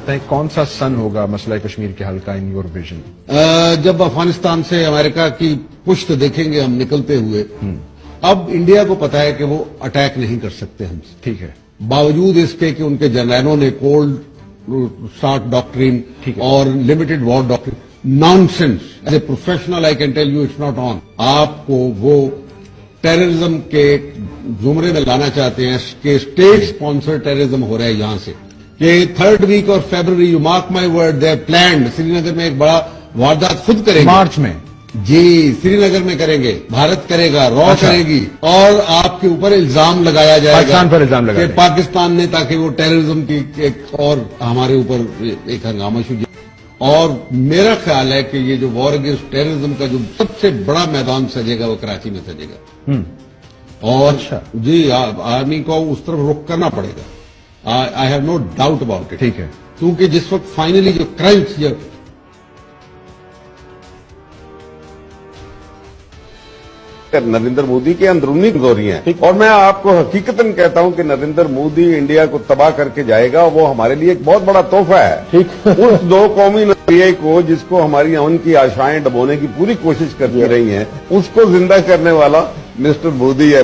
لگتا ہے کون سا سن ہوگا مسئلہ کشمیر کے حل کا ان یور ویژن؟ جب افغانستان سے امریکہ کی پشت دیکھیں گے ہم نکلتے ہوئے، اب انڈیا کو پتا ہے کہ وہ اٹیک نہیں کر سکتے ہم سے، ٹھیک ہے، باوجود اس کے کہ ان کے جنرلوں نے کولڈ سٹارٹ ڈاکٹرین اور limited war doctrine, nonsense. As a professional I can tell you it's not on. آپ کو وہ ٹیررزم کے زمرے میں لانا چاہتے ہیں کہ اسٹیٹ اسپانسر ٹیررزم ہو رہا ہے یہاں سے، کہ 3rd ویک اور February, you mark my word, they planned Srinagar میں ایک بڑا واردات خود کریں گے مارچ میں. جی، سری نگر میں کریں گے، بھارت کرے گا، رو کرے گی، اور آپ کے اوپر الزام لگایا جائے گا، پاکستان پر الزام لگایا کہ پاکستان نے، تاکہ وہ ٹیررزم کی ایک اور ہمارے اوپر ایک ہنگامہ شروع. اور میرا خیال ہے کہ یہ جو وار اگینسٹ ٹیررزم کا جو سب سے بڑا میدان سجے گا وہ کراچی میں سجے گا. اور جی، آرمی کو اس طرف رخ کرنا پڑے گا. I have no doubt about it. ٹھیک ہے، کیونکہ جس وقت فائنلی جو کرنچ نریندر مودی کے اندرونی کمزوریاں ہیں، اور میں آپ کو حقیقتاً کہتا ہوں کہ نریندر مودی انڈیا کو تباہ کر کے جائے گا. وہ ہمارے لیے ایک بہت بڑا تحفہ ہے. اس دو قومی نظریے کو، جس کو ہماری امن کی آشائیں ڈبونے کی پوری کوشش کرتی رہی ہیں، اس کو زندہ کرنے والا مسٹر مودی ہے.